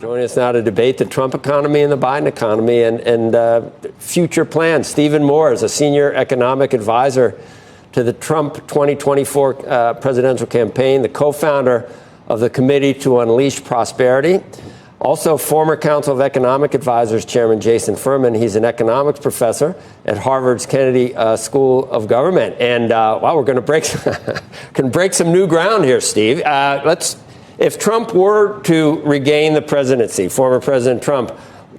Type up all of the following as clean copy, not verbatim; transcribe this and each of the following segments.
Joining us now to debate the Trump economy and the Biden economy and future plans. Stephen Moore is a senior economic advisor to the Trump 2024 presidential campaign, the co-founder of the Committee to Unleash Prosperity. Also, former Council of Economic Advisors Chairman Jason Furman. He's an economics professor at Harvard's Kennedy School of Government. And wow, we're going to break some new ground here, Steve. If Trump were to regain the presidency, former President Trump,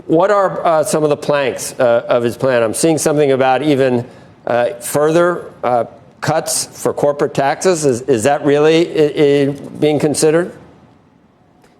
what are some of the planks of his plan? I'm seeing something about even further cuts for corporate taxes. Is that really being considered?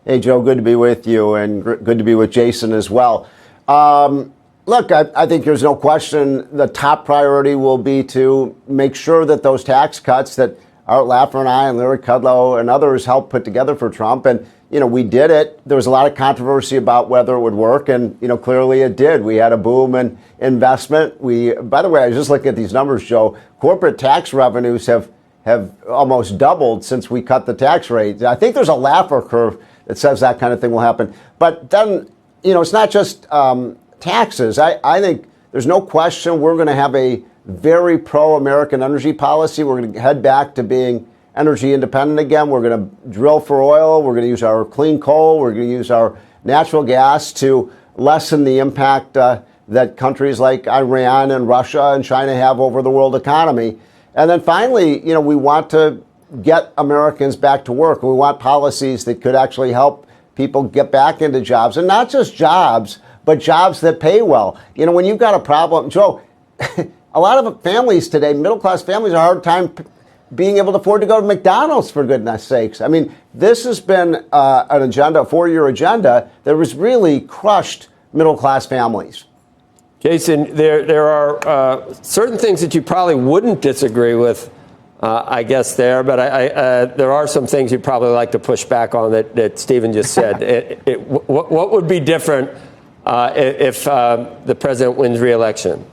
Hey, Joe, good to be with you, and good to be with Jason as well. Look, I think there's no question the top priority will be to make sure that those tax cuts that Art Laffer and I and Larry Kudlow and others helped put together for Trump. And, we did it. There was a lot of controversy about whether it would work. And, clearly it did. We had a boom in investment. By the way, I was just looking at these numbers, Joe. Corporate tax revenues have almost doubled since we cut the tax rate. I think there's a Laffer curve that says that kind of thing will happen. But then, it's not just taxes. I think there's no question we're going to have a very pro-American energy policy. We're going to head back to being energy independent again. We're going to drill for oil. We're going to use our clean coal. We're going to use our natural gas to lessen the impact that countries like Iran and Russia and China have over the world economy. And then finally, we want to get Americans back to work. We want policies that could actually help people get back into jobs, and not just jobs, but jobs that pay well. When you've got a problem, Joe, a lot of families today, middle-class families, have a hard time being able to afford to go to McDonald's, for goodness sakes. I mean, this has been an agenda, a 4-year agenda that has really crushed middle-class families. Jason, there are certain things that you probably wouldn't disagree with, I guess, there. But there are some things you'd probably like to push back on that Stephen just said. What would be different if the president wins re-election?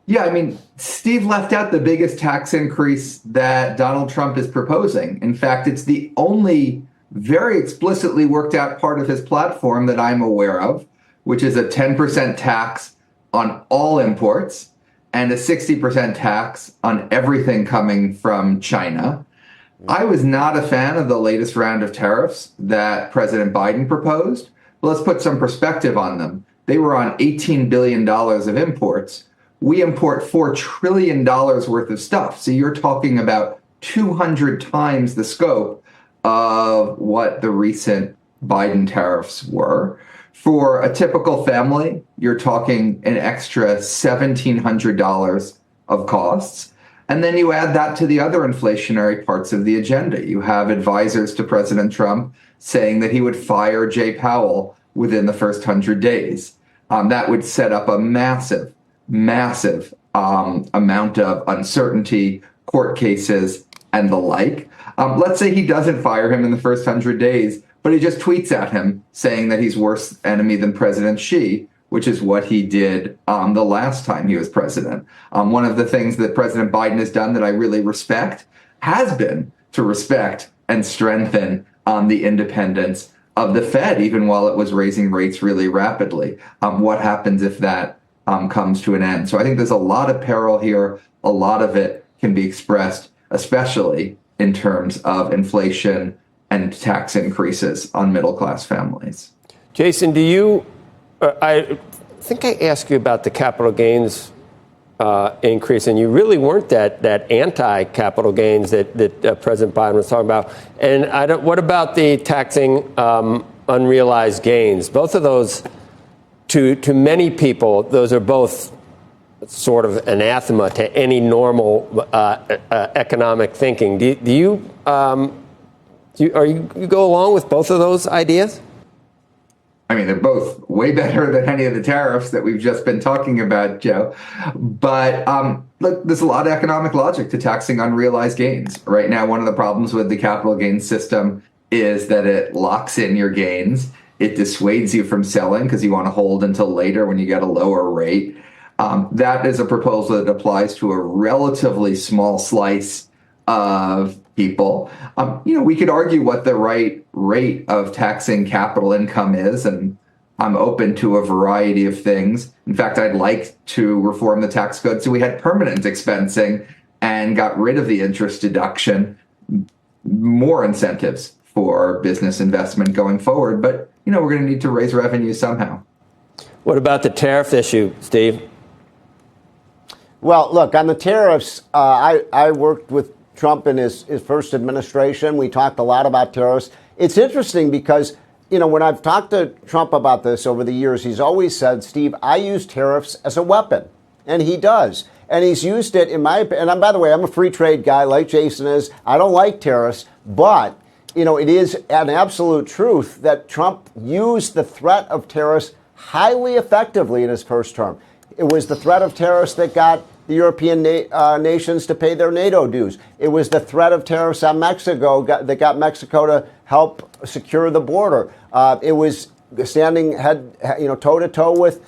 Yeah, I mean, Steve left out the biggest tax increase that Donald Trump is proposing. In fact, it's the only very explicitly worked out part of his platform that I'm aware of, which is a 10% tax on all imports and a 60% tax on everything coming from China. I was not a fan of the latest round of tariffs that President Biden proposed. But let's put some perspective on them. They were on $18 billion of imports. We import $4 trillion worth of stuff. So you're talking about 200 times the scope of what the recent Biden tariffs were. For a typical family, you're talking an extra $1,700 of costs. And then you add that to the other inflationary parts of the agenda. You have advisors to President Trump saying that he would fire Jay Powell within the first 100 days. That would set up a massive amount of uncertainty, court cases, and the like. Let's say he doesn't fire him in the first 100 days, but he just tweets at him saying that he's worse enemy than President Xi, which is what he did the last time he was president. One of the things that President Biden has done that I really respect has been to respect and strengthen the independence of the Fed, even while it was raising rates really rapidly. What happens if that comes to an end? So I think there's a lot of peril here. A lot of it can be expressed, especially in terms of inflation and tax increases on middle-class families. Jason, do you, I think I asked you about the capital gains increase, and you really weren't that anti-capital gains that President Biden was talking about. And what about the taxing unrealized gains? Both of those, to many people, those are both sort of anathema to any normal economic thinking. Do you go along with both of those ideas? I mean, they're both way better than any of the tariffs that we've just been talking about, Joe. But look, there's a lot of economic logic to taxing unrealized gains. Right now, one of the problems with the capital gains system is that it locks in your gains. It dissuades you from selling because you want to hold until later when you get a lower rate. That is a proposal that applies to a relatively small slice of people. We could argue what the right rate of taxing capital income is, and I'm open to a variety of things. In fact, I'd like to reform the tax code so we had permanent expensing and got rid of the interest deduction, more incentives for business investment going forward. But, we're going to need to raise revenue somehow. What about the tariff issue, Steve? Well, look, on the tariffs, I worked with Trump in his first administration. We talked a lot about tariffs. It's interesting because, when I've talked to Trump about this over the years, he's always said, Steve, I use tariffs as a weapon. And he does. And he's used it in my opinion. And by the way, I'm a free trade guy like Jason is. I don't like tariffs. But, it is an absolute truth that Trump used the threat of tariffs highly effectively in his first term. It was the threat of tariffs that got the European nations to pay their NATO dues. It was the threat of tariffs on Mexico that got Mexico to help secure the border. It was standing toe-to-toe with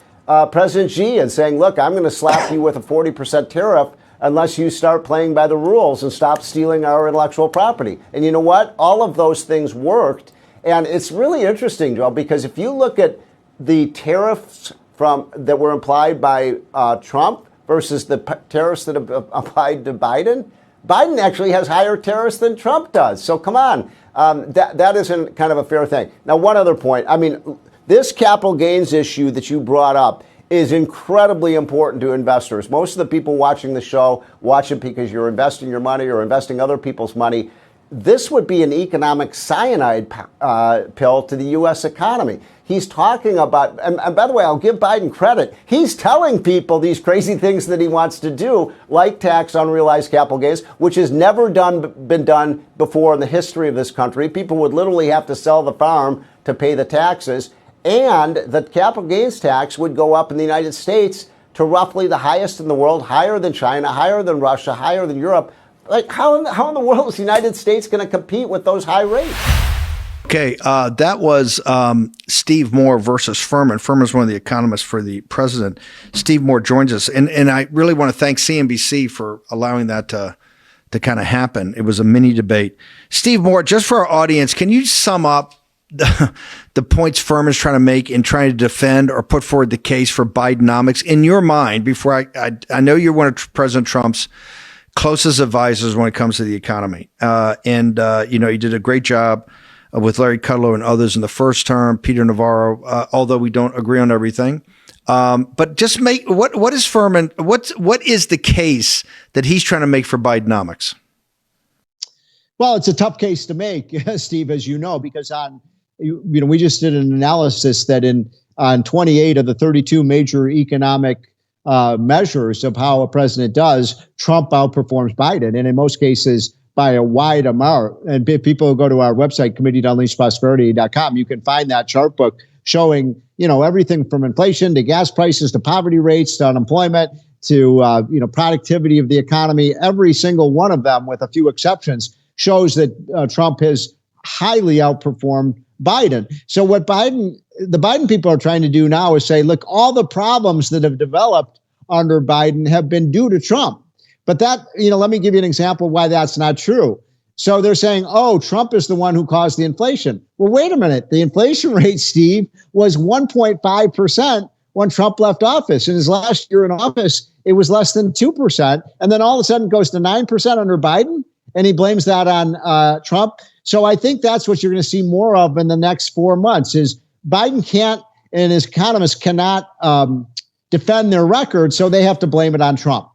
President Xi and saying, look, I'm going to slap you with a 40% tariff unless you start playing by the rules and stop stealing our intellectual property. And you know what? All of those things worked. And it's really interesting, Joe, because if you look at the tariffs that were implied by Trump versus the tariffs that have applied to Biden, Biden actually has higher tariffs than Trump does. So come on, that isn't kind of a fair thing. Now, one other point. This capital gains issue that you brought up is incredibly important to investors. Most of the people watching the show watch it because you're investing your money or investing other people's money. This would be an economic cyanide pill to the U.S. economy. He's talking about, and by the way, I'll give Biden credit. He's telling people these crazy things that he wants to do, like tax unrealized capital gains, which has never been done before in the history of this country. People would literally have to sell the farm to pay the taxes. And the capital gains tax would go up in the United States to roughly the highest in the world, higher than China, higher than Russia, higher than Europe. Like, how in the world is the United States going to compete with those high rates? Okay, that was Steve Moore versus Furman. Furman's one of the economists for the president. Steve Moore joins us. And I really want to thank CNBC for allowing that to kind of happen. It was a mini debate. Steve Moore, just for our audience, can you sum up the points Furman's trying to make in trying to defend or put forward the case for Bidenomics in your mind? Before I know you're one of President Trump's closest advisors when it comes to the economy. You did a great job with Larry Kudlow and others in the first term, Peter Navarro, although we don't agree on everything. But just make, what is Furman, what is the case that he's trying to make for Bidenomics? Well, it's a tough case to make, Steve, as you know, because we just did an analysis that on 28 of the 32 major economic measures of how a president does, Trump outperforms Biden, and in most cases by a wide amount. And if people go to our website, committee.unleashprosperity.com, you can find that chart book showing, everything from inflation to gas prices to poverty rates to unemployment to, productivity of the economy. Every single one of them, with a few exceptions, shows that Trump has highly outperformed Biden. So what the Biden people are trying to do now is say, look, all the problems that have developed under Biden have been due to Trump. But that, let me give you an example of why that's not true. So they're saying, oh, Trump is the one who caused the inflation. Well, wait a minute. The inflation rate, Steve, was 1.5% when Trump left office. In his last year in office, it was less than 2%. And then all of a sudden it goes to 9% under Biden. And he blames that on Trump. So I think that's what you're going to see more of in the next 4 months is Biden can't, and his economists cannot defend their record, so they have to blame it on Trump.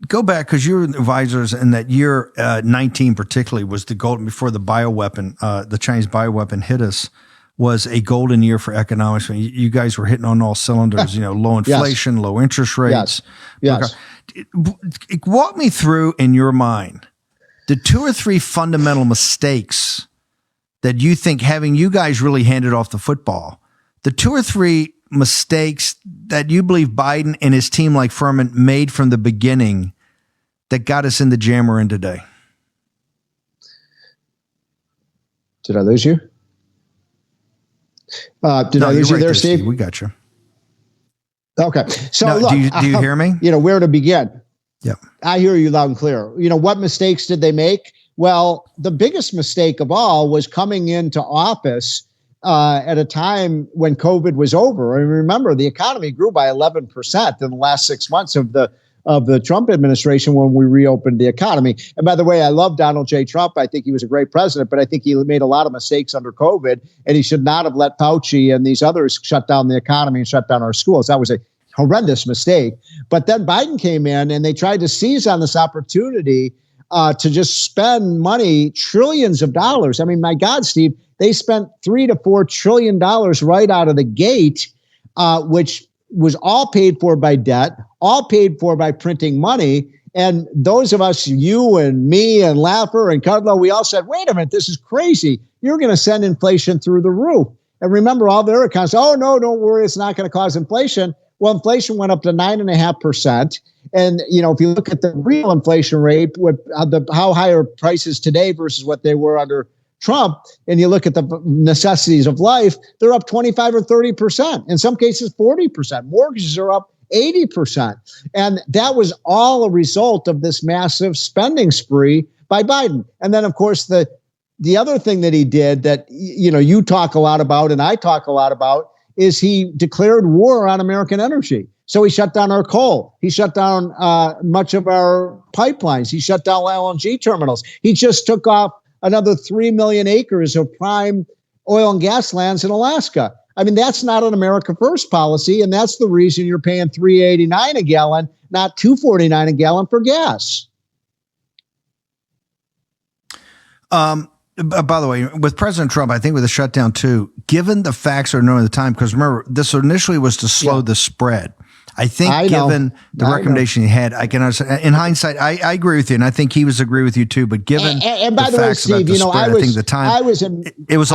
Go back, because you were advisors in that year, 19 particularly, was the golden, before the bioweapon, the Chinese bioweapon hit us, was a golden year for economics. When you guys were hitting on all cylinders, low inflation, yes, low interest rates. Yes. Walk me through, in your mind, the 2 or 3 fundamental mistakes that you think, having you guys really handed off the football, the 2 or 3 mistakes that you believe Biden and his team like Furman made from the beginning that got us in the jam we're in today. Did I lose you? Did I lose you there, Steve? We got you. Okay. So no, look, do you hear me? Where to begin? Yeah. I hear you loud and clear. You know, what mistakes did they make? Well, the biggest mistake of all was coming into office at a time when COVID was over. I mean, remember, the economy grew by 11% in the last 6 months of the Trump administration when we reopened the economy. And by the way, I love Donald J. Trump. I think he was a great president, but I think he made a lot of mistakes under COVID, and he should not have let Fauci and these others shut down the economy and shut down our schools. That was a horrendous mistake. But then Biden came in and they tried to seize on this opportunity to just spend money, trillions of dollars. I mean, my God, Steve, they spent $3 to $4 trillion right out of the gate, which was all paid for by debt, all paid for by printing money. And those of us, you and me and Laffer and Kudlow, we all said, wait a minute, this is crazy. You're going to send inflation through the roof. And remember, all their accounts, oh, no, don't worry, it's not going to cause inflation. Well, inflation went up to 9.5%. And, you know, if you look at the real inflation rate, how high are prices today versus what they were under Trump, and you look at the necessities of life, they're up 25 or 30%. In some cases, 40%. Mortgages are up 80%. And that was all a result of this massive spending spree by Biden. And then, of course, the other thing that he did that, you know, you talk a lot about and I talk a lot about is he declared war on American energy. So he shut down our coal. He shut down much of our pipelines. He shut down LNG terminals. He just took off another 3 million acres of prime oil and gas lands in Alaska. I mean, that's not an America First policy, and that's the reason you're paying $3.89 a gallon, not $2.49 a gallon for gas. By the way, with President Trump, I think with the shutdown too, given the facts are known at the time, because remember, this initially was to slow the spread. I think given the recommendation he had, I can understand. In hindsight, I agree with you, and I think he was agree with you too. But given and by the way, facts Steve, about the spread, I think the time it was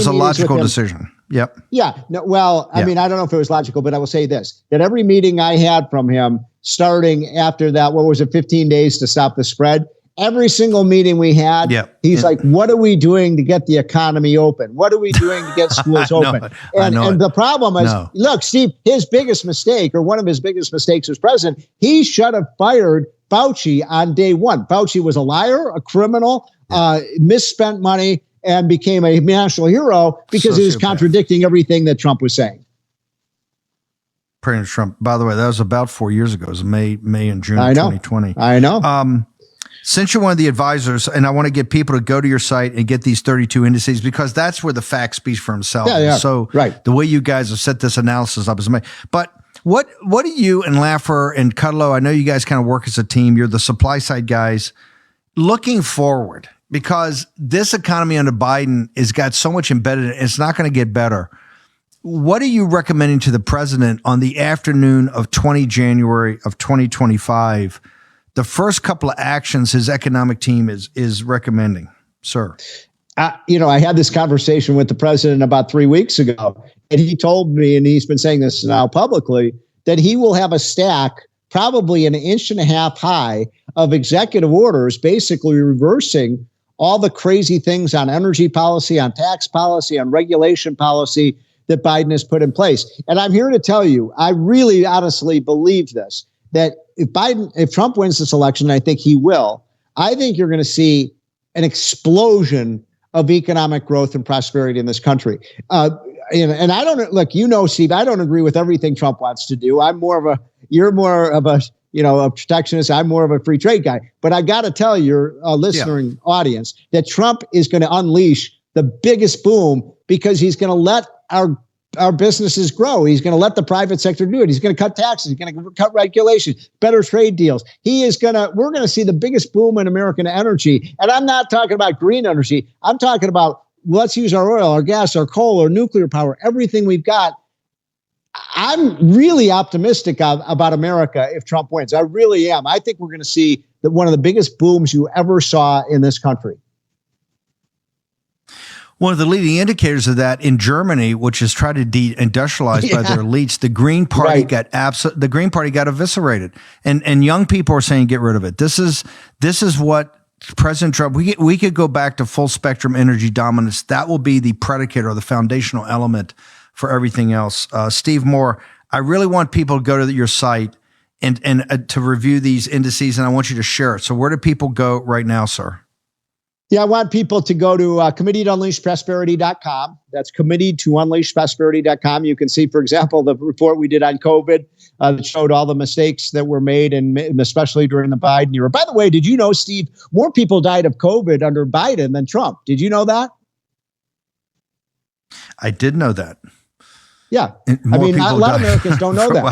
a logical decision. Yep. Yeah. No, well, I mean, I don't know if it was logical, but I will say this: that every meeting I had from him, starting after that, 15 days to stop the spread. Every single meeting we had, he's like, what are we doing to get the economy open? What are we doing to get schools open? And the problem is, look, Steve, his biggest mistake, or one of his biggest mistakes as president, he should have fired Fauci on day one. Fauci was a liar, a criminal, misspent money, and became a national hero because he was contradicting everything that Trump was saying. President Trump, by the way, that was about 4 years ago. It was May and June of 2020. I know. Since you're one of the advisors, and I want to get people to go to your site and get these 32 indices, because that's where the facts speak for themselves. So the way you guys have set this analysis up is amazing. But what do you and Laffer and Kudlow, I know you guys kind of work as a team. You're the supply side guys. Looking forward, because this economy under Biden has got so much embedded in it, it's not going to get better. What are you recommending to the president on the afternoon of 20 January of 2025? The first couple of actions his economic team is recommending, sir? You know, I had this conversation with the president about 3 weeks ago, and he told me, and he's been saying this now publicly, that he will have a stack, probably 1.5 inches high, of executive orders, basically reversing all the crazy things on energy policy, on tax policy, on regulation policy that Biden has put in place. And I'm here to tell you, I really honestly believe this, that if Trump wins this election, I think he will, I think you're going to see an explosion of economic growth and prosperity in this country. And I don't look, Steve, I don't agree with everything Trump wants to do. You're more of a protectionist. I'm more of a free trade guy. But I got to tell your listening audience that Trump is going to unleash the biggest boom because he's going to let our businesses grow. He's going to let the private sector do it. He's going to cut taxes. He's going to cut regulations, better trade deals. We're going to see the biggest boom in American energy. And I'm not talking about green energy. I'm talking about let's use our oil, our gas, our coal, our nuclear power, everything we've got. I'm really optimistic about America if Trump wins. I really am. I think we're going to see one of the biggest booms you ever saw in this country. One of the leading indicators of that in Germany, which is tried to de-industrialize by their elites, the Green Party got eviscerated, and young people are saying get rid of it. This is what President Trump. We could go back to full spectrum energy dominance. That will be the predicate or the foundational element for everything else. Steve Moore, I really want people to go to your site and to review these indices, and I want you to share it. So where do people go right now, sir? Yeah, I want people to go to committee to unleash prosperity.com. That's committee to unleash prosperity.com. You can see, for example, the report we did on COVID that showed all the mistakes that were made, and especially during the Biden era. By the way, did you know, Steve, more people died of COVID under Biden than Trump? Did you know that? I did know that. Yeah. I mean, a lot of Americans don't know that.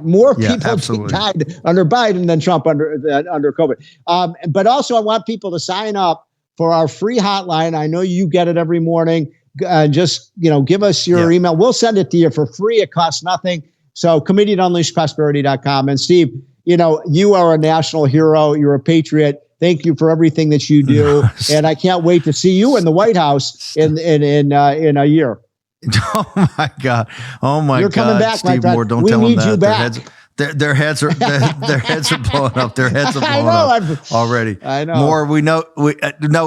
More people died under Biden than Trump under COVID. But also, I want people to sign up for our free hotline. I know you get it every morning. Just, give us your email. We'll send it to you for free. It costs nothing. So committee to unleash prosperity.com. And Steve, you are a national hero. You're a patriot. Thank you for everything that you do. And I can't wait to see you in the White House in a year. Oh my God! Oh my God! You're coming back, Steve Moore. Don't tell them that. Their heads are blowing up. Their heads are blowing up already. I know. Moore,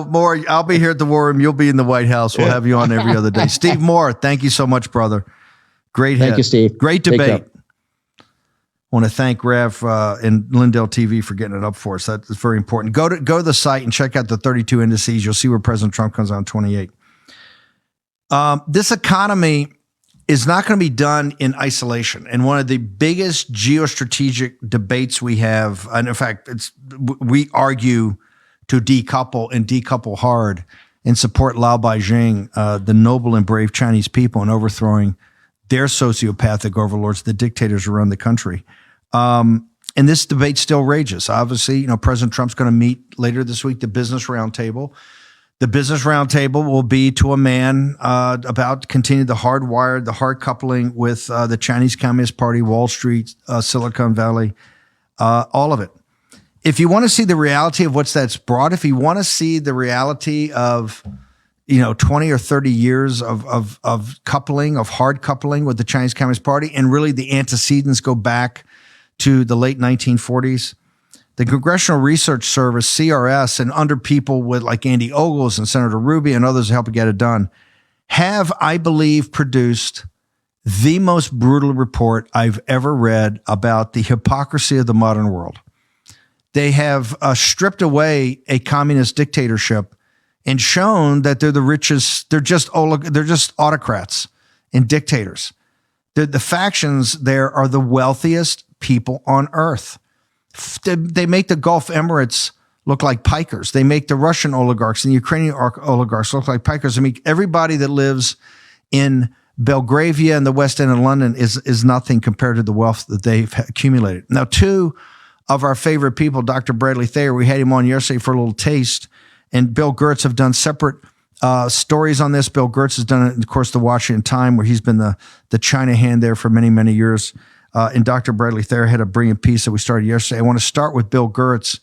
Moore. I'll be here at the War Room. You'll be in the White House. We'll have you on every other day. Steve Moore, thank you so much, brother. Great head. Thank you, Steve. Great debate. I want to thank Rev and Lindell TV for getting it up for us. That's very important. Go to the site and check out the 32 indices. You'll see where President Trump comes on 28. This economy is not going to be done in isolation. And one of the biggest geostrategic debates we have, and in fact, we argue to decouple and decouple hard and support Lao Beijing, the noble and brave Chinese people, in overthrowing their sociopathic overlords, the dictators who run the country. And this debate still rages. Obviously, President Trump's going to meet later this week, the Business Roundtable. The Business Roundtable will be to a man about continue the hard coupling with the Chinese Communist Party, Wall Street, Silicon Valley, all of it. If you want to see the reality of what's that's brought, if you want to see the reality of 20 or 30 years of coupling, of hard coupling with the Chinese Communist Party, and really the antecedents go back to the late 1940s. The Congressional Research Service, CRS, and under people with like Andy Ogles and Senator Rubio and others helping get it done, have, I believe, produced the most brutal report I've ever read about the hypocrisy of the modern world. They have stripped away a communist dictatorship and shown that they're the richest. They're just autocrats and dictators. The factions there are the wealthiest people on earth. They make the Gulf Emirates look like pikers. They make the Russian oligarchs and the Ukrainian oligarchs look like pikers. I mean, everybody that lives in Belgravia and the West End of London is nothing compared to the wealth that they've accumulated. Now, two of our favorite people, Dr. Bradley Thayer, we had him on yesterday for a little taste, and Bill Gertz have done separate stories on this. Bill Gertz has done it, of course, the Washington Times, where he's been the China hand there for many, many years. And Dr. Bradley Thayer had a brilliant piece that we started yesterday. I want to start with Bill Gertz.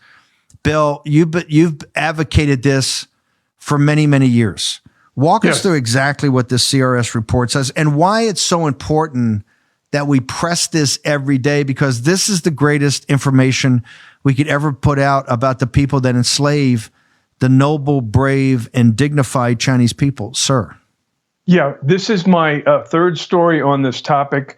Bill, you've advocated this for many, many years. Walk us through exactly what this CRS report says and why it's so important that we press this every day, because this is the greatest information we could ever put out about the people that enslave the noble, brave, and dignified Chinese people. Sir. Yeah, this is my third story on this topic.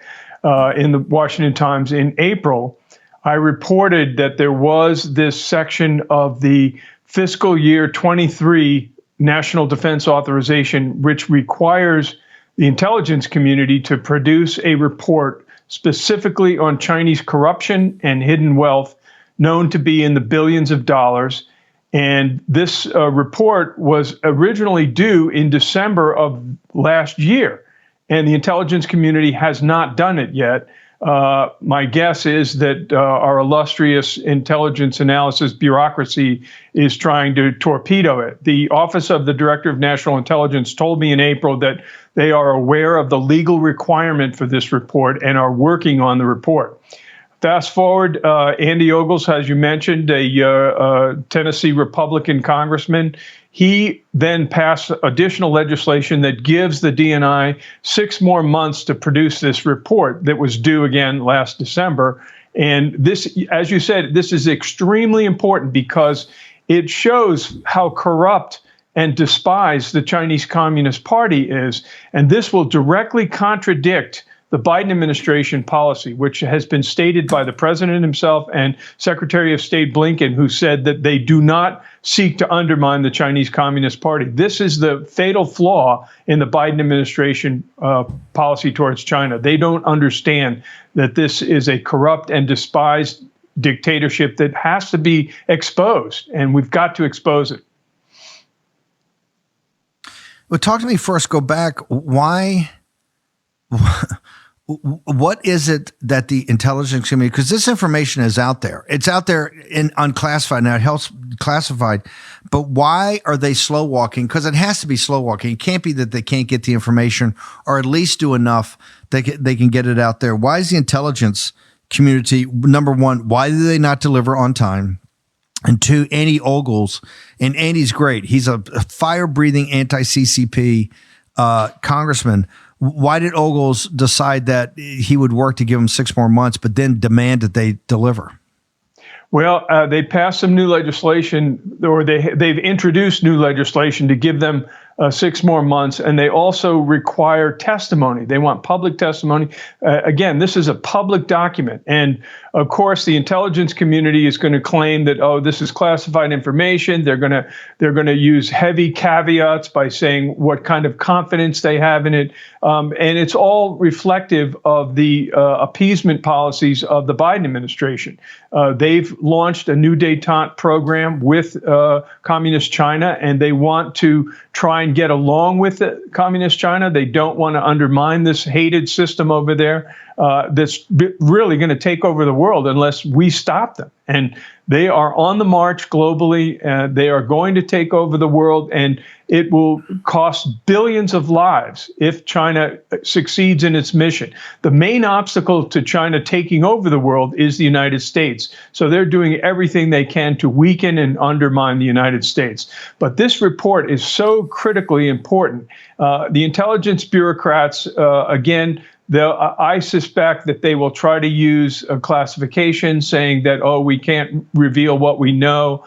In the Washington Times in April, I reported that there was this section of the fiscal year 23 National Defense Authorization, which requires the intelligence community to produce a report specifically on Chinese corruption and hidden wealth known to be in the billions of dollars. And this report was originally due in December of last year. And the intelligence community has not done it yet. My guess is that our illustrious intelligence analysis bureaucracy is trying to torpedo it. The Office of the Director of National Intelligence told me in April that they are aware of the legal requirement for this report and are working on the report. Fast forward, Andy Ogles, as you mentioned, a Tennessee Republican congressman. He then passed additional legislation that gives the DNI 6 more months to produce this report that was due again last December. And this, as you said, this is extremely important because it shows how corrupt and despised the Chinese Communist Party is. And this will directly contradict the Biden administration policy, which has been stated by the president himself and Secretary of State Blinken, who said that they do not seek to undermine the Chinese Communist Party. This is the fatal flaw in the Biden administration policy towards China. They don't understand that this is a corrupt and despised dictatorship that has to be exposed, and we've got to expose it. Well, talk to me first. Go back. Why? What is it that the intelligence community? Because this information is out there. It's out there in unclassified. Now it helps classified, but why are they slow walking? Because it has to be slow walking. It can't be that they can't get the information, or at least do enough that they can get it out there. Why is the intelligence community, number one, why do they not deliver on time? And two, Andy Ogles, and Andy's great. He's a fire-breathing anti-CCP congressman. Why did Ogles decide that he would work to give him 6 more months, but then demand that they deliver? Well, they passed some new legislation, or they've introduced new legislation to give them 6 more months, and they also require testimony. They want public testimony. Again, this is a public document, and of course, the intelligence community is going to claim that, oh, this is classified information. They're going to use heavy caveats by saying what kind of confidence they have in it, and it's all reflective of the appeasement policies of the Biden administration. They've launched a new détente program with Communist China, and they want to try and get along with Communist China. They don't want to undermine this hated system over there that's really going to take over the world unless we stop them. And they are on the march globally. They are going to take over the world, and it will cost billions of lives if China succeeds in its mission. The main obstacle to China taking over the world is the United States. So they're doing everything they can to weaken and undermine the United States. But this report is so critically important. The intelligence bureaucrats, again, I suspect that they will try to use a classification saying that, oh, we can't reveal what we know.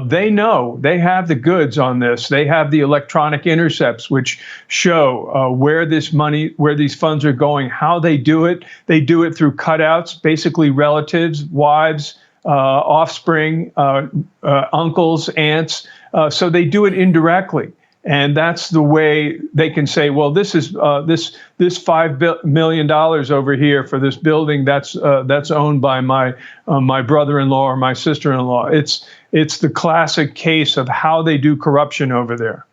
They know. They have the goods on this. They have the electronic intercepts, which show where this money, where these funds are going, how they do it. They do it through cutouts, basically relatives, wives, offspring, uncles, aunts. So they do it indirectly. And that's the way they can say, well, this is this $5 million over here for this building that's owned by my brother-in-law or my sister-in-law. It's the classic case of how they do corruption over there.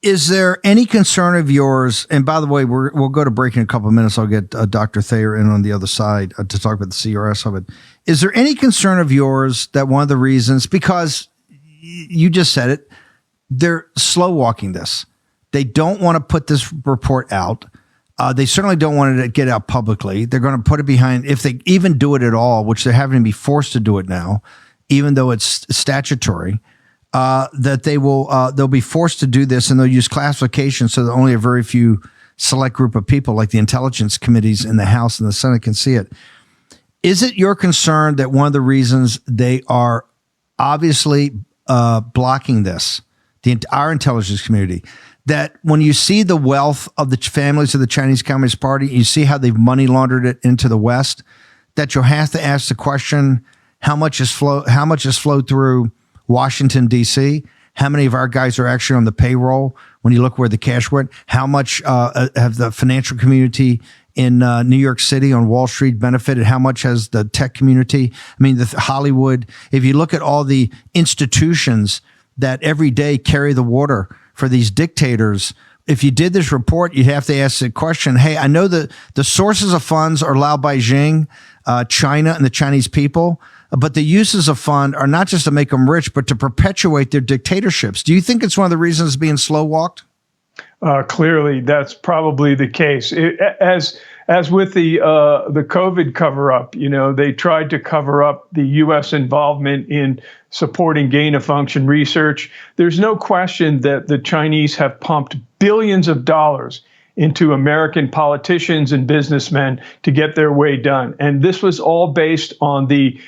Is there any concern of yours? And by the way, we'll go to break in a couple of minutes. I'll get Dr. Thayer in on the other side to talk about the CRS of it. Is there any concern of yours that one of the reasons, because you just said it, they're slow walking this. They don't want to put this report out. They certainly don't want it to get out publicly. They're going to put it behind, if they even do it at all, which they're having to be forced to do it now, even though it's statutory, that they'll be forced to do this, and they'll use classification so that only a very few select group of people, like the intelligence committees in the House and the Senate, can see it. Is it your concern that one of the reasons they are obviously blocking this, our intelligence community, that when you see the wealth of the families of the Chinese Communist Party, you see how they've money laundered it into the West, that you'll have to ask the question, how much has flowed through Washington, D.C.? How many of our guys are actually on the payroll when you look where the cash went? How much have the financial community in New York City on Wall Street benefited? How much has the tech community? I mean, the Hollywood, if you look at all the institutions that every day carry the water for these dictators, if you did this report, you'd have to ask the question, hey, I know that the sources of funds are Lao Beijing, China, and the Chinese people, but the uses of fund are not just to make them rich, but to perpetuate their dictatorships. Do you think it's one of the reasons being slow walked? Clearly, that's probably the case. As with the COVID cover-up, they tried to cover up the U.S. involvement in supporting gain-of-function research. There's no question that the Chinese have pumped billions of dollars into American politicians and businessmen to get their way done. And this was all based on the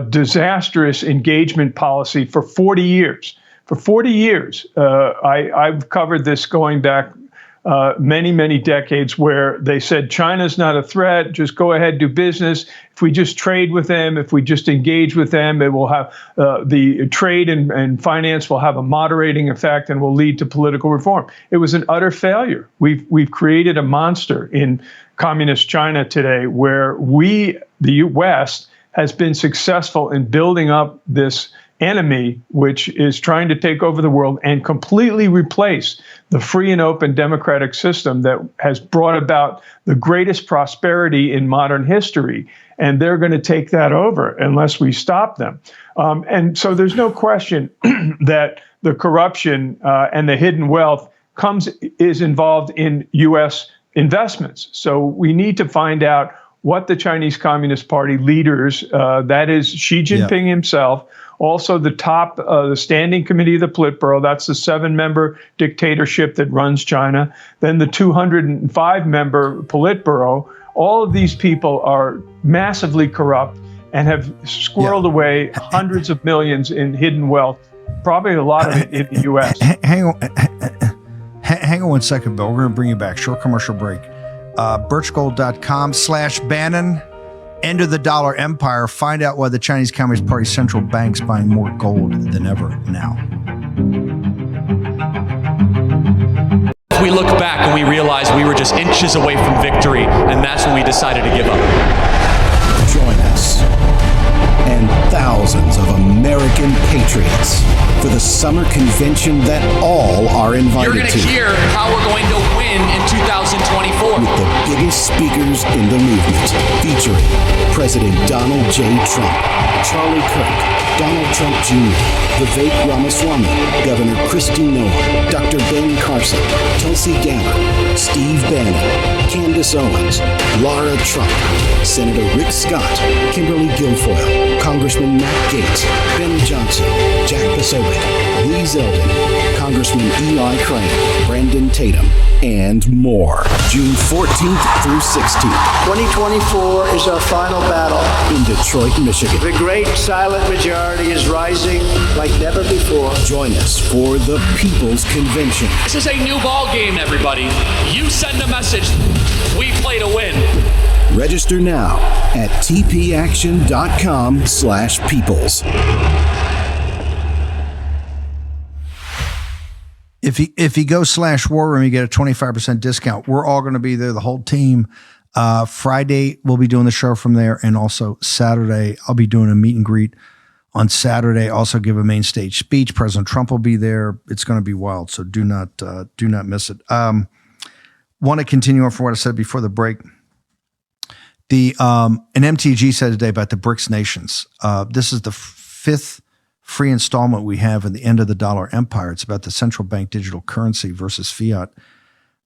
disastrous engagement policy for 40 years. For 40 years, I've covered this going back many, many decades where they said China's not a threat, just go ahead, do business. If we just trade with them, if we just engage with them, it will have the trade and finance will have a moderating effect and will lead to political reform. It was an utter failure. We've created a monster in communist China today where the West, has been successful in building up this enemy, which is trying to take over the world and completely replace the free and open democratic system that has brought about the greatest prosperity in modern history. And they're going to take that over unless we stop them. And so there's no question that the corruption and the hidden wealth is involved in U.S. investments. So we need to find out what the Chinese Communist Party leaders, that is Xi Jinping himself, also the top, the Standing Committee of the Politburo, that's the 7-member dictatorship that runs China, then the 205-member Politburo. All of these people are massively corrupt and have squirreled away hundreds of millions in hidden wealth, probably a lot of it in the U.S. Hang on 1 second, Bill. We're going to bring you back. Short commercial break. Birchgold.com/Bannon. End of the dollar empire. Find out why the Chinese Communist Party central bank's buying more gold than ever now. We look back and we realize we were just inches away from victory, and that's when we decided to give up. Join us and thousands of American patriots for the summer convention that all are invited to. You're going to hear how we're going to win in 2024. With the biggest speakers in the movement, featuring President Donald J. Trump, Charlie Kirk, Donald Trump Jr., Vivek Ramaswamy, Governor Kristi Noem, Dr. Ben Carson, Tulsi Gabbard, Steve Bannon, Candace Owens, Lara Trump, Senator Rick Scott, Kimberly Guilfoyle, Congressman Matt Gaetz, Ben Johnson, Jack Posobiec, Lee Zeldin, Congressman Eli Crane, Brandon Tatum, and more. June 14th through 16th. 2024 is our final battle in Detroit, Michigan. The great silent majority is rising like never before. Join us for the People's Convention. This is a new ball game, everybody. You send a message. We play to win. Register now at tpaction.com/peoples. If you go /war room, you get a 25% discount. We're all going to be there, the whole team. Friday, we'll be doing the show from there. And also Saturday, I'll be doing a meet and greet on Saturday. Also give a main stage speech. President Trump will be there. It's going to be wild. So do not miss it. Want to continue on from what I said before the break. An MTG said today about the BRICS nations. This is the fifth free installment we have in the end of the dollar empire. It's about the central bank digital currency versus fiat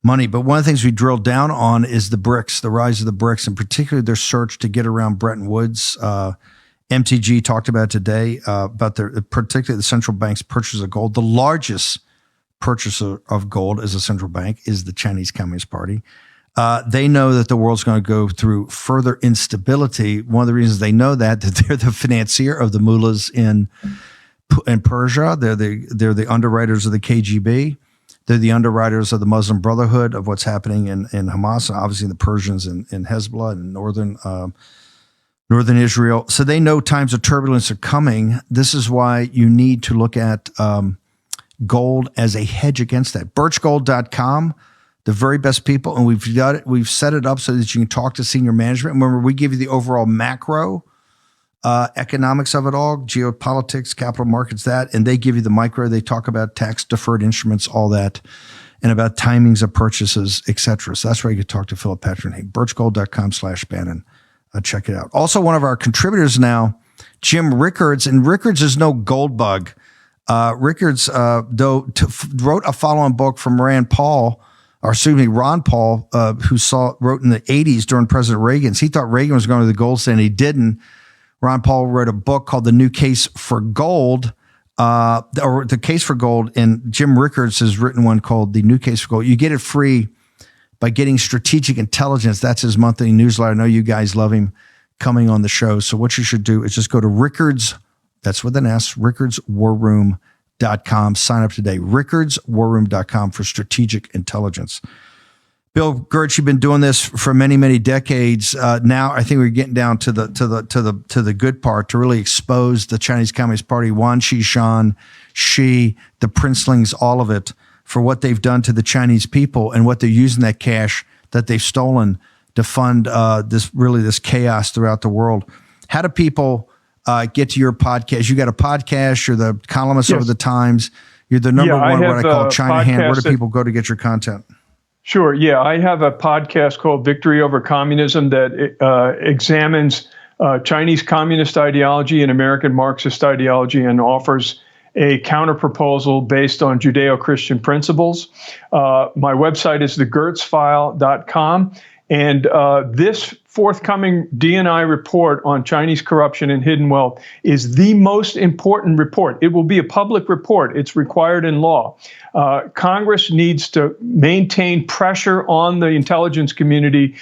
money. But one of the things we drilled down on is the BRICS, the rise of the BRICS, and particularly their search to get around Bretton Woods. MTG talked about today about particularly the central bank's purchase of gold. The largest purchaser of gold as a central bank is the Chinese Communist Party. They know that the world's going to go through further instability. One of the reasons they know that they're the financier of the mullahs in Persia. They're the underwriters of the KGB. They're the underwriters of the Muslim Brotherhood, of what's happening in Hamas, and obviously the Persians in Hezbollah and northern Israel. So they know times of turbulence are coming. This is why you need to look at gold as a hedge against that. Birchgold.com. The very best people, and we've got it. We've set it up so that you can talk to senior management. Remember, we give you the overall macro economics of it all, geopolitics, capital markets, that, and they give you the micro. They talk about tax-deferred instruments, all that, and about timings of purchases, etc. So that's where you can talk to Philip Patrick. Hey, birchgold.com/Bannon. Check it out. Also, one of our contributors now, Jim Rickards, and Rickards is no gold bug. Rickards, wrote a follow-on book from Ron Paul, who wrote in the 80s during President Reagan's. He thought Reagan was going to the gold standard. He didn't. Ron Paul wrote a book called The New Case for Gold, or The Case for Gold, and Jim Rickards has written one called The New Case for Gold. You get it free by getting Strategic Intelligence. That's his monthly newsletter. I know you guys love him coming on the show. So what you should do is just go to Rickards, that's with an S, rickardswarroom.com. Sign up today. rickardswarroom.com for Strategic Intelligence. Bill Gertz, you've been doing this for many, many decades. Now I think we're getting down to the good part, to really expose the Chinese Communist Party, Wan Qishan, Xi, the princelings, all of it, for what they've done to the Chinese people and what they're using that cash that they've stolen to fund this chaos throughout the world. How do people get to your podcast? You got a podcast. You're the columnist over the Times. You're the number one, what I call China Hand. Where do people go to get your content? Sure. Yeah, I have a podcast called Victory Over Communism that examines Chinese communist ideology and American Marxist ideology and offers a counterproposal based on Judeo-Christian principles. My website is thegertzfile.com. And this forthcoming D&I report on Chinese corruption and hidden wealth is the most important report. It will be a public report. It's required in law. Congress needs to maintain pressure on the intelligence community,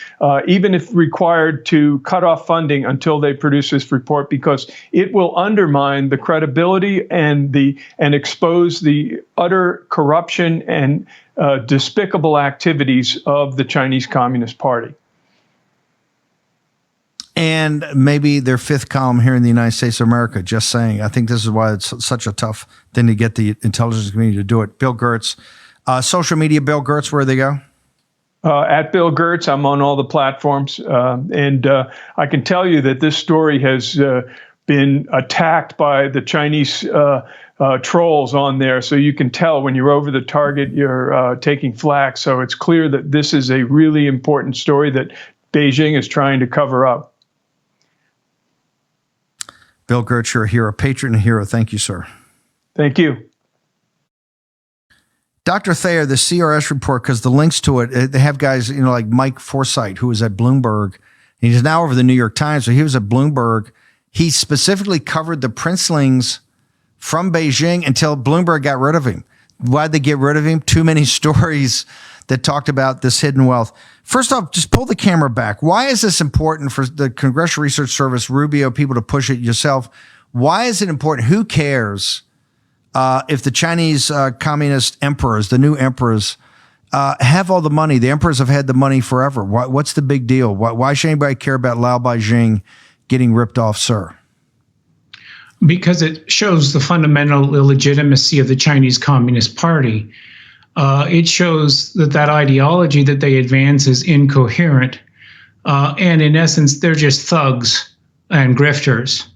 even if required, to cut off funding until they produce this report, because it will undermine the credibility and expose the utter corruption and despicable activities of the Chinese Communist Party. And maybe their fifth column here in the United States of America, just saying. I think this is why it's such a tough thing to get the intelligence community to do it. Bill Gertz. Social media, Bill Gertz, where they go? At Bill Gertz, I'm on all the platforms. And I can tell you that this story has been attacked by the Chinese trolls on there. So you can tell when you're over the target, you're taking flack. So it's clear that this is a really important story that Beijing is trying to cover up. Bill Gertz, you're a hero, patron and hero. Thank you, sir. Thank you. Dr. Thayer, the CRS report, because the links to it, they have guys, like Mike Forsythe, who was at Bloomberg. He's now over the New York Times, so he was at Bloomberg. He specifically covered the princelings from Beijing until Bloomberg got rid of him. Why'd they get rid of him? Too many stories that talked about this hidden wealth. First off, just pull the camera back. Why is this important for the Congressional Research Service, Rubio, people to push it yourself? Why is it important? Who cares if the Chinese communist emperors, the new emperors, have all the money? The emperors have had the money forever. What's the big deal? Why should anybody care about Lao Beijing getting ripped off, sir? Because it shows the fundamental illegitimacy of the Chinese Communist Party. It shows that ideology that they advance is incoherent. And in essence, they're just thugs and grifters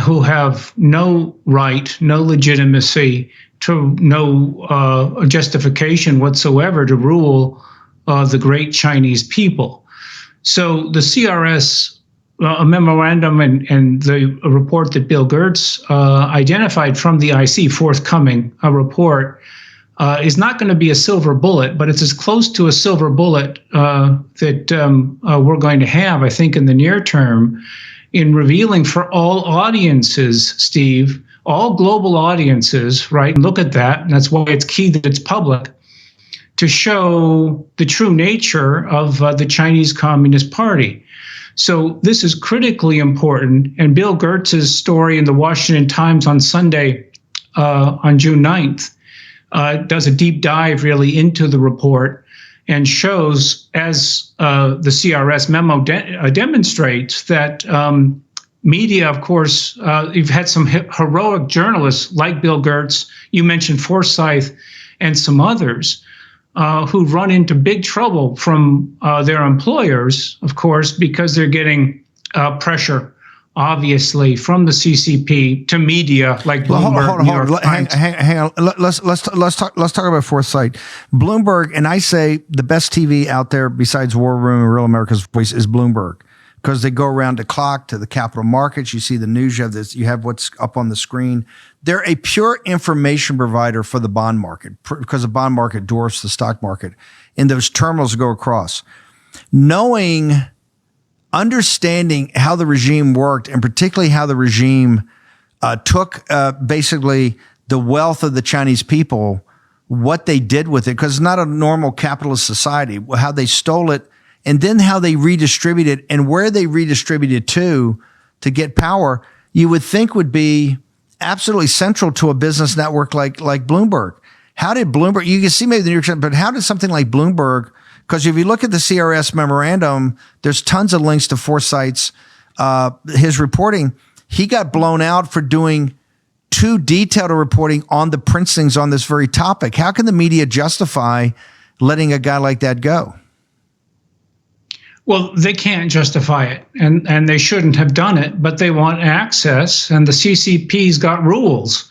who have no right, no legitimacy, no justification whatsoever to rule the great Chinese people. So the CRS a memorandum and the report that Bill Gertz identified from the IC, forthcoming a report, is not going to be a silver bullet, but it's as close to a silver bullet that we're going to have, I think, in the near term, in revealing for all audiences, Steve, all global audiences, right? Look at that. And that's why it's key that it's public, to show the true nature of the Chinese Communist Party. So this is critically important. And Bill Gertz's story in the Washington Times on Sunday, on June 9th, does a deep dive really into the report and shows, as the CRS memo demonstrates, that media, of course, you've had some heroic journalists like Bill Gertz, you mentioned Forsythe, and some others, who run into big trouble from their employers, of course, because they're getting pressure, obviously, from the CCP to media like Bloomberg. Hold on. Hang on. Let's talk about Forsythe. Bloomberg, and I say the best TV out there besides War Room and Real America's Voice is Bloomberg, because they go around the clock to the capital markets. You see the news. You have this. You have what's up on the screen. They're a pure information provider for the bond market, because the bond market dwarfs the stock market, and those terminals go across. Understanding how the regime worked, and particularly how the regime took basically the wealth of the Chinese people, what they did with it, because it's not a normal capitalist society, how they stole it, and then how they redistributed, and where they redistributed to get power, you would think would be absolutely central to a business network like Bloomberg. How did Bloomberg, you can see maybe the New York Times, but how did something like Bloomberg Because if you look at the CRS memorandum, there's tons of links to Forsyth's, his reporting. He got blown out for doing too detailed a reporting on the Princetons on this very topic. How can the media justify letting a guy like that go? Well, they can't justify it, and they shouldn't have done it, but they want access, and the CCP's got rules.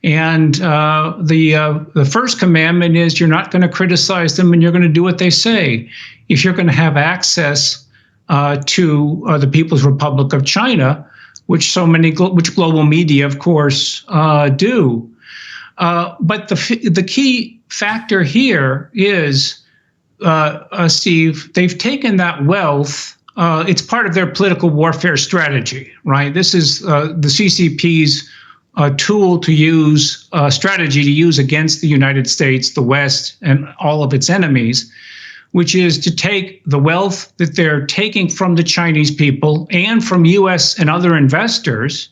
And the first commandment is you're not going to criticize them, and you're going to do what they say. If you're going to have access to the People's Republic of China, which which global media, of course, do. But the key factor here is, Steve, they've taken that wealth. It's part of their political warfare strategy, right? This is the CCP's tool to use, strategy to use against the United States, the West, and all of its enemies, which is to take the wealth that they're taking from the Chinese people and from U.S. and other investors,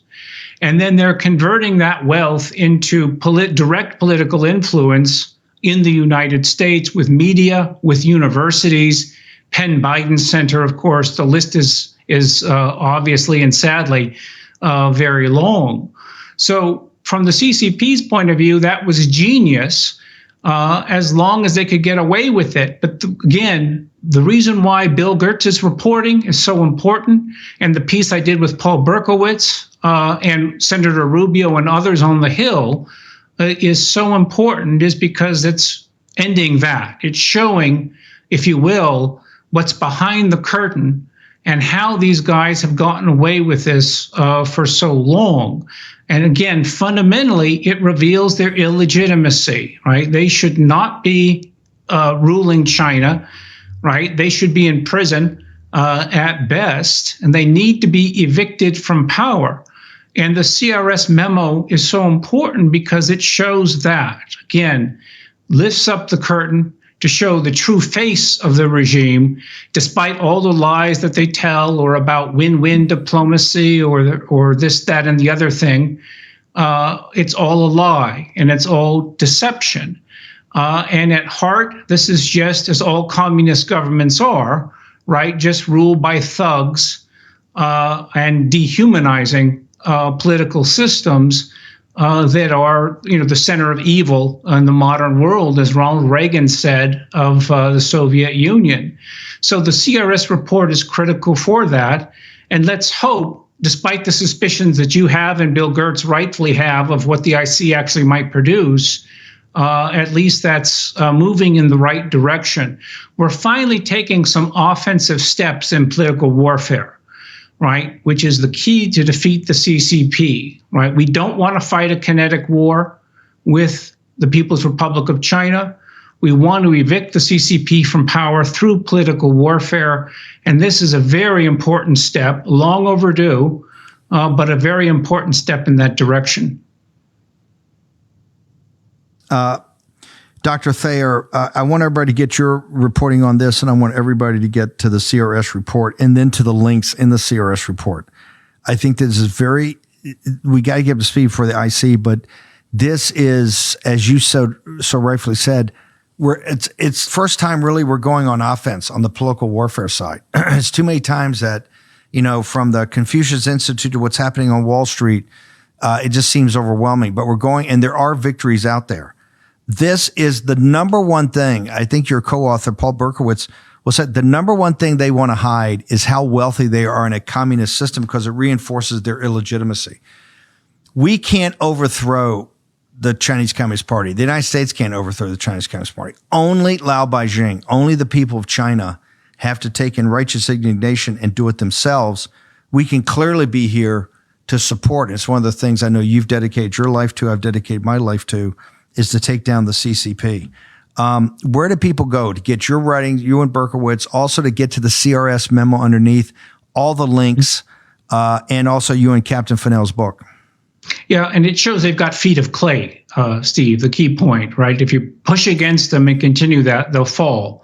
and then they're converting that wealth into direct political influence in the United States with media, with universities, Penn Biden Center, of course. The list is obviously and sadly very long. So from the CCP's point of view, that was genius, as long as they could get away with it. But again, the reason why Bill Gertz's reporting is so important, and the piece I did with Paul Berkowitz and Senator Rubio and others on the Hill is so important, is because it's ending that. It's showing, if you will, what's behind the curtain and how these guys have gotten away with this for so long. And again, fundamentally, it reveals their illegitimacy, right? They should not be ruling China, right? They should be in prison at best, and they need to be evicted from power. And the CRS memo is so important because it shows that, again, lifts up the curtain to show the true face of the regime, despite all the lies that they tell, or about win-win diplomacy, or this, that, and the other thing. It's all a lie, and it's all deception. And at heart, this is just as all communist governments are, right? Just ruled by thugs and dehumanizing political systems that are, the center of evil in the modern world, as Ronald Reagan said of the Soviet Union. So the CRS report is critical for that. And let's hope, despite the suspicions that you have and Bill Gertz rightfully have of what the IC actually might produce, at least that's moving in the right direction. We're finally taking some offensive steps in political warfare, right, which is the key to defeat the CCP, right? We don't want to fight a kinetic war with the People's Republic of China. We want to evict the CCP from power through political warfare. And this is a very important step, long overdue, but a very important step in that direction. Dr. Thayer, I want everybody to get your reporting on this, and I want everybody to get to the CRS report and then to the links in the CRS report. I think this is we got to get up to speed for the IC, but this is, as you so rightfully said, it's first time really we're going on offense on the political warfare side. It's too many times that, from the Confucius Institute to what's happening on Wall Street, it just seems overwhelming, but we're going, and there are victories out there. This is the number one thing. I think your co-author, Paul Berkowitz, said the number one thing they want to hide is how wealthy they are in a communist system, because it reinforces their illegitimacy. We can't overthrow the Chinese Communist Party. The United States can't overthrow the Chinese Communist Party. Only Lao Beijing, only the people of China have to take in righteous indignation and do it themselves. We can clearly be here to support. It's one of the things I know you've dedicated your life to, I've dedicated my life to, is to take down the CCP. Where do people go to get your writing, you and Berkowitz, also to get to the CRS memo underneath, all the links, and also you and Captain Fennell's book? Yeah, and it shows they've got feet of clay, Steve, the key point, right? If you push against them and continue that, they'll fall,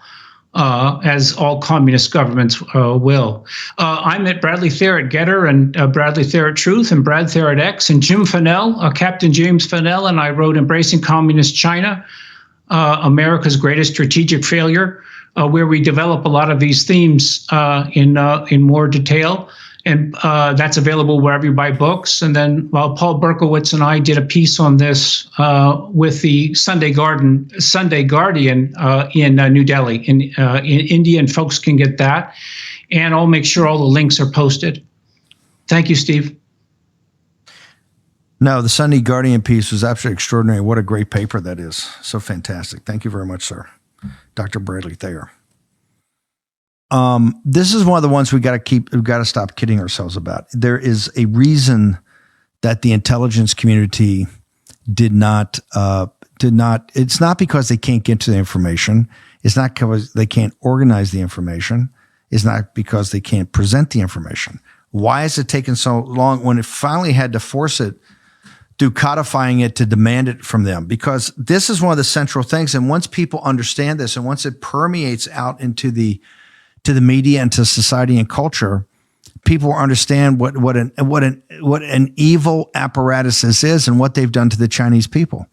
as all communist governments will. I'm at Bradley Thayer at Getter, and Bradley Thayer at Truth, and Brad Thayer at X, and Jim Fennell, Captain James Fennell, and I wrote Embracing Communist China. America's Greatest Strategic Failure, where we develop a lot of these themes in more detail. And that's available wherever you buy books. And then Paul Berkowitz and I did a piece on this with the Sunday Guardian in New Delhi in India, and folks can get that. And I'll make sure all the links are posted. Thank you, Steve. No, the Sunday Guardian piece was absolutely extraordinary. What a great paper that is. So fantastic. Thank you very much, sir. Dr. Bradley Thayer. This is one of the ones we've got to stop kidding ourselves about. There is a reason that the intelligence community did not, it's not because they can't get to the information. It's not because they can't organize the information. It's not because they can't present the information. Why has it taken so long when it finally had to force it through codifying it to demand it from them? Because this is one of the central things. And once people understand this, and once it permeates out into the media and to society and culture, people will understand what an evil apparatus this is and what they've done to the Chinese people.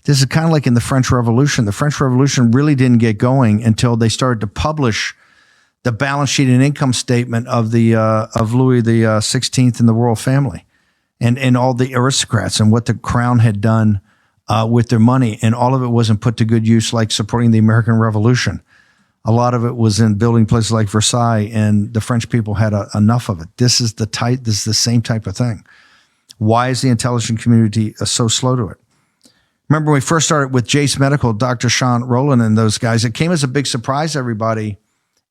This is kind of like in the French Revolution. The French Revolution really didn't get going until they started to publish the balance sheet and income statement of Louis the XVI and the royal family, and all the aristocrats and what the crown had done with their money, and all of it wasn't put to good use, like supporting the American Revolution. A lot of it was in building places like Versailles, and the French people had enough of it. This is the same type of thing. Why is the intelligence community so slow to it? Remember when we first started with Jace Medical, Dr. Sean Rowland and those guys, it came as a big surprise to everybody,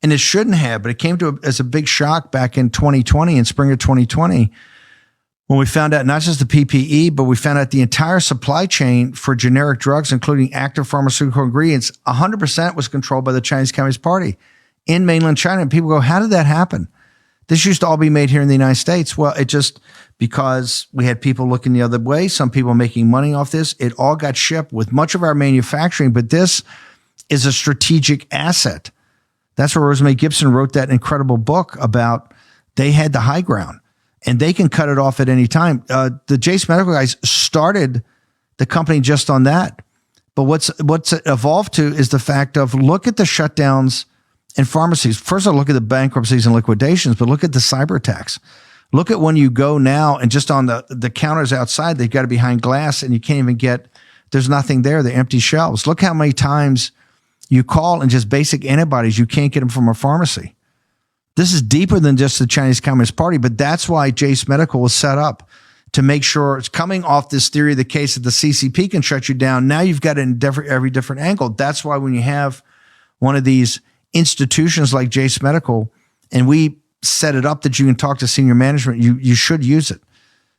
and it shouldn't have, but it came as a big shock back in 2020, in spring of 2020, when we found out not just the PPE, but we found out the entire supply chain for generic drugs, including active pharmaceutical ingredients, 100% was controlled by the Chinese Communist Party in mainland China. And people go, how did that happen? This used to all be made here in the United States. Well, it just, because we had people looking the other way, some people making money off this, it all got shipped with much of our manufacturing, but this is a strategic asset. That's where Rosemary Gibson wrote that incredible book about they had the high ground. And they can cut it off at any time. The Jace Medical guys started the company just on that. But what's evolved to is the fact of, look at the shutdowns in pharmacies. First of all, look at the bankruptcies and liquidations, but look at the cyber attacks. Look at when you go now and just on the counters outside, they've got to be behind glass and you can't even get, there's nothing there. They're empty shelves. Look how many times you call and just basic antibodies, you can't get them from a pharmacy. This is deeper than just the Chinese Communist Party, but that's why Jace Medical was set up, to make sure it's coming off this theory of the case that the CCP can shut you down. Now you've got it in every different angle. That's why when you have one of these institutions like Jace Medical, and we set it up that you can talk to senior management, you should use it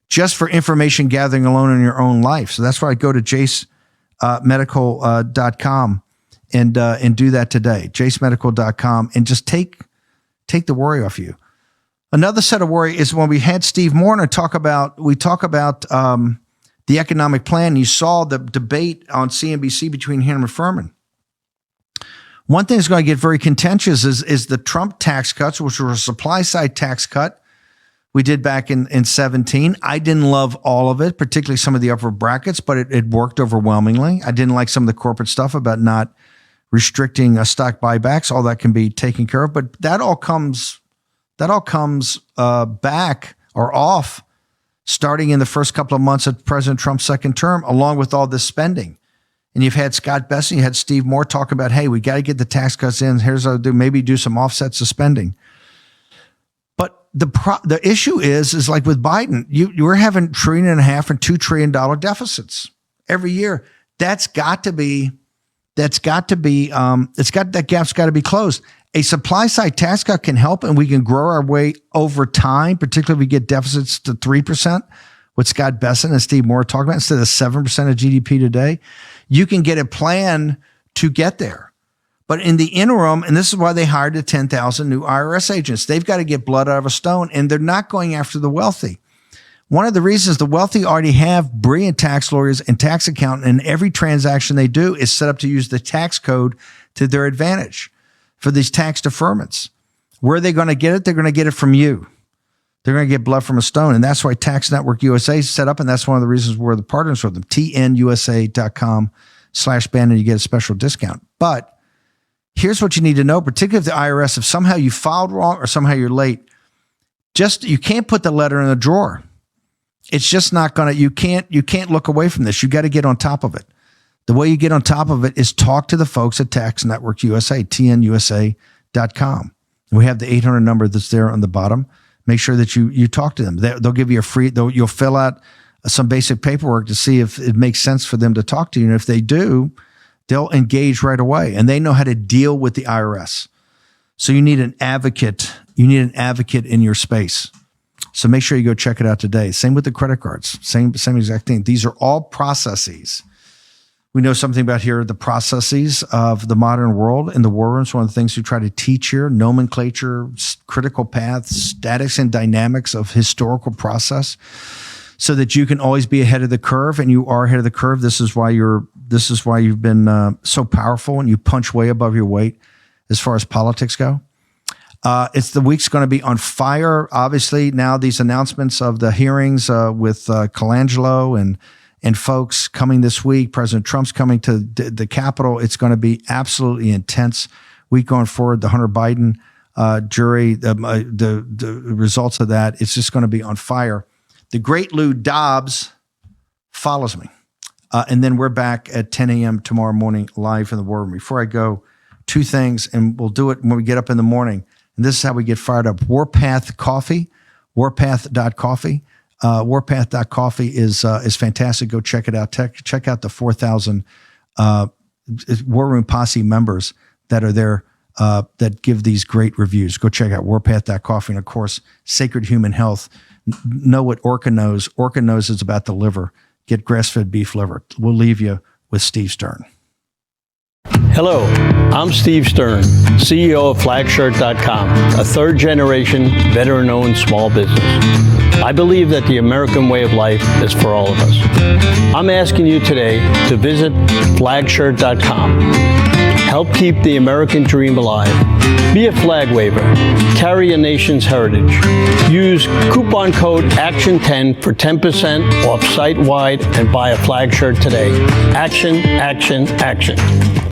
just for information gathering alone in your own life. So that's why I go to jacemedical.com and do that today, jacemedical.com, and just take the worry off you. Another set of worry is when we had Steve Moore talk about the economic plan. You saw the debate on CNBC between him and Furman. One thing that's going to get very contentious is the Trump tax cuts, which were a supply side tax cut we did back in 17. I didn't love all of it, particularly some of the upper brackets, but it worked overwhelmingly. I didn't like some of the corporate stuff about not restricting stock buybacks. All that can be taken care of, but that all comes back or off starting in the first couple of months of President Trump's second term, along with all this spending. And you've had Scott Bessent, you had Steve Moore talk about, hey, we got to get the tax cuts in. Here's how to maybe do some offsets of spending. But the issue is like with Biden, you're having $1.5 trillion and $2 trillion deficits every year. That gap's got to be closed. A supply side tax cut can help, and we can grow our way over time, particularly if we get deficits to 3%, what Scott Bessent and Steve Moore talk about, instead of 7% of GDP today. You can get a plan to get there. But in the interim, and this is why they hired the 10,000 new IRS agents, they've got to get blood out of a stone, and they're not going after the wealthy. One of the reasons the wealthy already have brilliant tax lawyers and tax accountants, and every transaction they do is set up to use the tax code to their advantage for these tax deferments. Where are they going to get it? They're going to get it from you. They're going to get blood from a stone. And that's why Tax Network USA is set up. And that's one of the reasons we're the partners with them. TNUSA.com /Bannon, you get a special discount. But here's what you need to know, particularly if the IRS, if somehow you filed wrong or somehow you're late, you can't put the letter in a drawer. It's just not going to, you can't look away from this. You got to get on top of it. The way you get on top of it is talk to the folks at Tax Network USA, tnusa.com. We have the 800 number that's there on the bottom. Make sure that you talk to them. They'll give you you'll fill out some basic paperwork to see if it makes sense for them to talk to you. And if they do, they'll engage right away. And they know how to deal with the IRS. So you need an advocate. You need an advocate in your space. So make sure you go check it out today. Same with the credit cards. Same exact thing. These are all processes. We know something about here, the processes of the modern world in the war rooms. One of the things we try to teach here, nomenclature, critical paths, statics and dynamics of historical process, so that you can always be ahead of the curve, and you are ahead of the curve. This is why you've been so powerful, and you punch way above your weight as far as politics go. The week's going to be on fire. Obviously, now these announcements of the hearings with Colangelo and folks coming this week. President Trump's coming to the Capitol. It's going to be absolutely intense week going forward. The Hunter Biden jury, the results of that, it's just going to be on fire. The great Lou Dobbs follows me. And then we're back at 10 a.m. tomorrow morning live in the War Room. Before I go, two things, and we'll do it when we get up in the morning. And this is how we get fired up. Warpath Coffee, warpath.coffee. Warpath.coffee is fantastic. Go check it out. Check out the 4,000 War Room Posse members that are there that give these great reviews. Go check out warpath.coffee. And of course, Sacred Human Health. Know what Orca knows. Orca knows is about the liver. Get grass-fed beef liver. We'll leave you with Steve Stern. Hello, I'm Steve Stern, CEO of Flagshirt.com, a third-generation, veteran-owned small business. I believe that the American way of life is for all of us. I'm asking you today to visit Flagshirt.com. Help keep the American dream alive. Be a flag waver. Carry a nation's heritage. Use coupon code ACTION10 for 10% off site-wide and buy a flag shirt today. Action, action, action.